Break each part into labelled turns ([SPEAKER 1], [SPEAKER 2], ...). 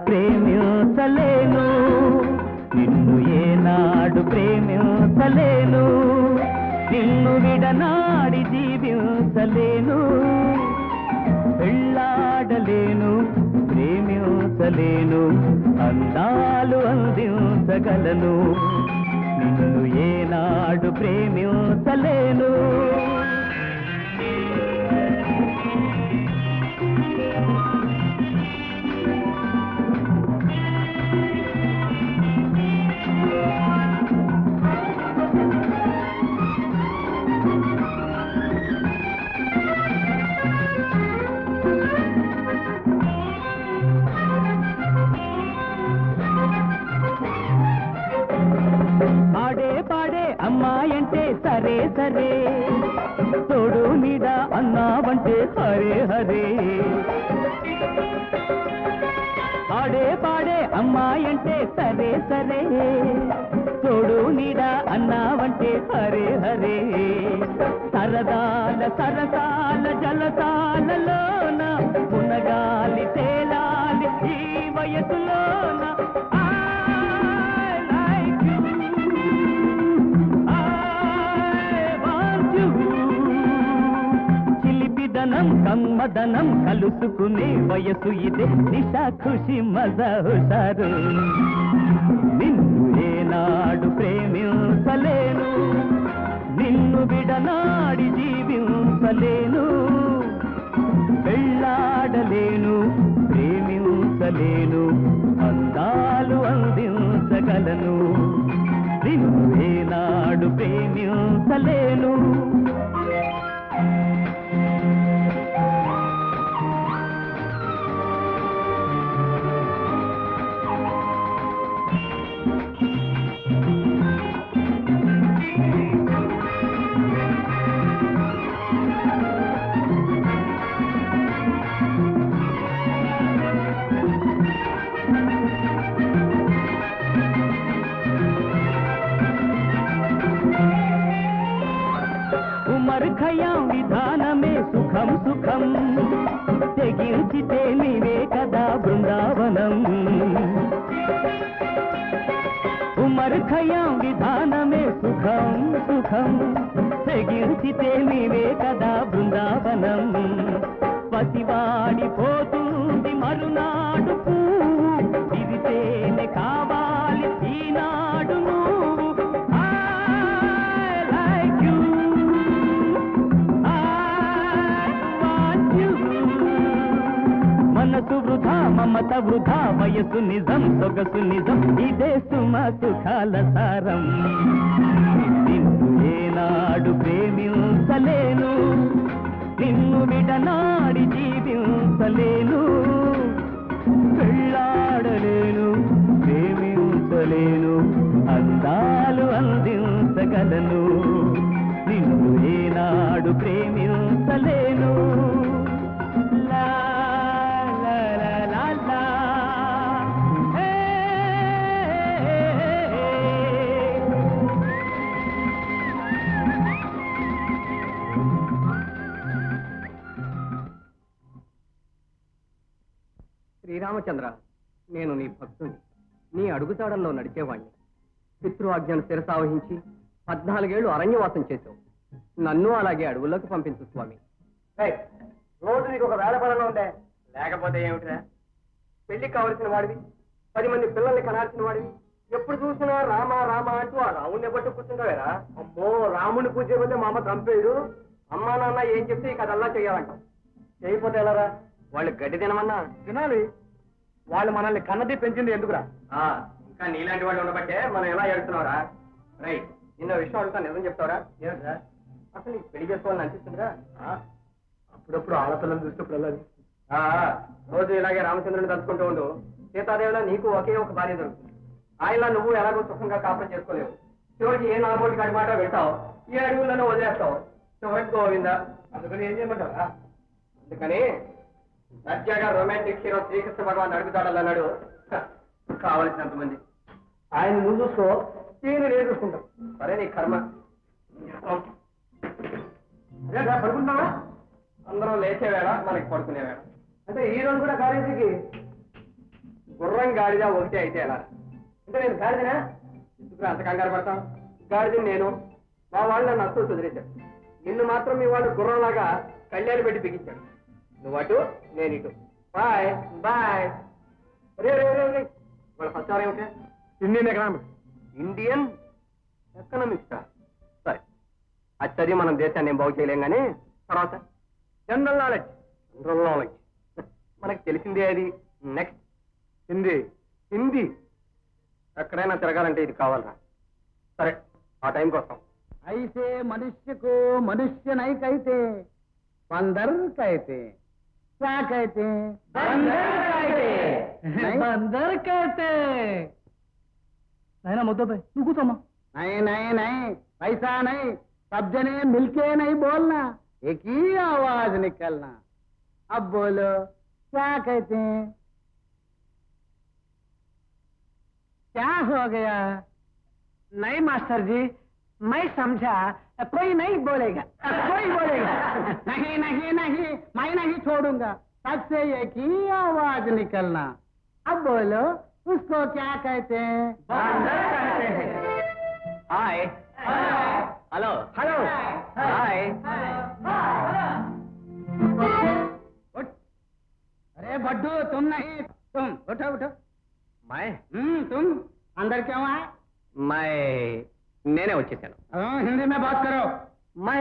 [SPEAKER 1] ప్రేమించలేను నిన్ను ఏనాడు ప్రేమించలేను నిన్ను విడనాడి జీవించలేను పెళ్ళాడలేను ప్రేమించలేను అందాలు అందించగలను నిన్ను ఏనాడు ప్రేమించలేను అమ్మాయంటే సరే సరే తోడు నీడ అన్నావంటే హరే హరే పాడే అమ్మాయంటే సరే సరే తోడు నీడ అన్నావంటే హరే హరే సరదాల సరసాల జలసాలలోన మునగాలి తేలాలి ఈ వయసులోన కమ్మదనం కలుసుకునే వయసు ఇదే నిశా ఖుషి మజా హుషారు నిన్ను ఏనాడు ప్రేమించలేను నిన్ను విడనాడి జీవించలేను పెళ్ళాడలేను ప్రేమించలేను అందాలు అందించగలను నిన్ను ఏనాడు ప్రేమించలేను విధానమే సుఖం సుఖం తెగించితే నీవే కదా బృందావనం ఉమర్ ఖయాం విధానమే సుఖం సుఖం తెగించితే నీవే కదా బృందావనం పసివాడిపోతుంది మరునాడు పువ్వు విరితేనే కావాలి ఈనాడు నువ్వు మనసు వృధా మమత వృధా వయసు నిజం సొగసు నిజం ఇదే సుమ సుఖాల సారం నిన్ను ఏనాడు ప్రేమించలేను నిన్ను విడనాడి జీవించలేను పెళ్ళాడలేను ప్రేమించలేను అందాలు అందించగలను నిన్ను ఏనాడు ప్రేమించలేను
[SPEAKER 2] శ్రీరామచంద్ర, నేను నీ భక్తుని, నీ అడుగుతాడల్లో నడిచేవాణ్ణి. పితృఆజ్ఞను శిరసావహించి 14 ఏళ్లు అరణ్యవాసం చేశావు. నన్ను అలాగే అడవుల్లోకి పంపించు స్వామి. రోజు నీకు ఒక వేళ పనులు ఉందే, లేకపోతే ఏమిటిరా? పెళ్లికి కావలసిన వాడివి, 10 మంది పిల్లల్ని కనాల్సిన వాడివి, ఎప్పుడు చూసినా రామ రామ అంటూ ఆ రాముడిని పట్టు కూర్చుంటావేరా? అమ్మో, రాముడిని పూజ చేయకపోతే మా అమ్మ చంపేడు. అమ్మా నాన్న ఏం చెప్తే ఇక అదల్లా చేయాలంటాం. చేయకపోతే ఎలారా? వాళ్ళు గడ్డి తినమన్నా తినాలి. వాళ్ళు మనల్ని కన్నది పెంచింది ఎందుకురా? ఇంకా నీలాంటి వాళ్ళు ఉండబట్టే మనం ఎలా ఎడుతున్నావురా? రైట్, నిన్న విషయం అడుగుతా, నిజం చెప్తావరా? ఏమిట్రా? అసలు నీకు పెళ్లి చేసుకోవాలని అనిపిస్తుందిరా? అప్పుడప్పుడు ఆడపిల్లలు చూసినప్పుడు వెళ్ళాలి. రోజు ఇలాగే రామచంద్రుని తలుచుకుంటూ ఉండు. సీతాదేవిలో నీకు ఒకే ఒక భార్య దొరుకుతుంది. ఆయనలా నువ్వు ఎలాగో సుఖంగా కాపురం చేసుకోలేవు. చివరికి ఏ నాలుగోటి కాడి మాట వింటావు, ఈ అడవులను వదిలేస్తావు. చివరికి గోవిందా. అందుకని ఏం చేయమంటావా? అందుకని దర్జాగా రొమాంటిక్ హీరో శ్రీకృష్ణ భగవాన్ అడుగుతాడన్నాడు. కావలసినంత మంది ఆయన నువ్వు చూసుకో, నేను చూసుకుంటాం. సరే నీ కర్మ. అదే పడుకుంటున్నావా? అందరం లేచే వేళ మనకి పడుకునే వేళ. అంటే ఈ రోజు కూడా కాలేజీకి గుర్రం గాడిద ఒకటే అయితే ఎలా? అంటే నేను గాడిదనా? ఎందుకు అంత కంగారు పడతాం? గాడిదని నేను, మా వాళ్ళు నన్ను అస్సలు కుదిరేశాడు. నిన్ను మాత్రం మీ వాళ్ళు గుర్రంలాగా కళ్యాణి పెట్టి బిగించాడు. నువ్వు అటు, నేను ఇటు. Bye bye. రే రే రే రే వాళ్ళ ప్రచారం ఏమిటే? Indian economics. Indian economics. సరే, అది చదివి మనం దేశాన్ని ఏం బాగు చేయలేం. కానీ తర్వాత జనరల్ నాలెడ్జ్. జనరల్ నాలెడ్జ్ మనకు తెలిసిందే. అది నెక్స్ట్ హిందీ. హిందీ ఎక్కడైనా తిరగాలంటే ఇది కావాలరా. సరే, ఆ టైంకి వస్తాం.
[SPEAKER 1] అయితే మనుష్యకు మనుష్య నై కైతే బందర్ కైతే क्या कहते बंदर कहते नहीं ना मुद्दों पे तू कुछ समझ। नहीं नहीं नहीं पैसा नहीं, सब जने मिलके नहीं बोलना, एक ही आवाज निकलना। अब बोलो क्या कहते हैं? क्या हो गया? नहीं मास्टर जी, मैं समझा कोई नहीं बोलेगा, कोई बोलेगा। नहीं नहीं नहीं, मैं नहीं छोड़ूंगा, सबसे एक ही आवाज निकलना। अब बोलो उसको क्या कहते हैं? बंदर कहते हैं।
[SPEAKER 2] Hi hello hello hi.
[SPEAKER 1] अरे बड्डू तुम नहीं, तुम उठो उठो।
[SPEAKER 2] मैं
[SPEAKER 1] तुम अंदर क्यों आए?
[SPEAKER 2] मैं నేనే వచ్చేసాను.
[SPEAKER 1] हिंदी में बात करो।
[SPEAKER 2] मैं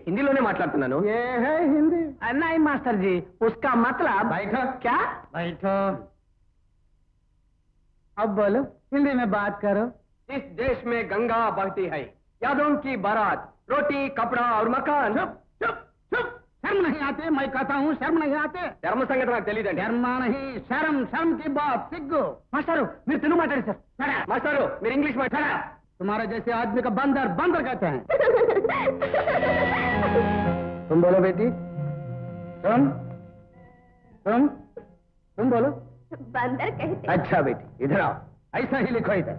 [SPEAKER 2] హిందీలోనే మాట్లాడుతున్నాను.
[SPEAKER 1] ये है हिंदी।
[SPEAKER 2] नहीं मास्टर जी, उसका मतलब
[SPEAKER 1] बैठो।
[SPEAKER 2] क्या?
[SPEAKER 1] बैठो। अब बोलो हिंदी में बात करो।
[SPEAKER 2] इस देश में गंगा बहती है, यादों की बारात, रोटी कपड़ा और मकान।
[SPEAKER 1] चुप चुप चुप, शर्म नहीं आते? मैं कहता हूँ शर्म नहीं आते?
[SPEAKER 2] ధర్మ సంగతి నాకు తెలియదండి.
[SPEAKER 1] शर्म नहीं, शर्म शर्म की बात। सिग्गो
[SPEAKER 2] మాస్టారు మీరు తెలుగు మాట్లాడి సార్. మాస్టారు మీరు ఇంగ్లీష్ మాట్లాడా?
[SPEAKER 1] तुम्हारे जैसे आदमी का बंदर बंदर कहते हैं। तुम बोलो बेटी। तुम बोलो।
[SPEAKER 3] बंदर कहते।
[SPEAKER 1] अच्छा बेटी इधर आओ, ऐसा ही लिखो इधर।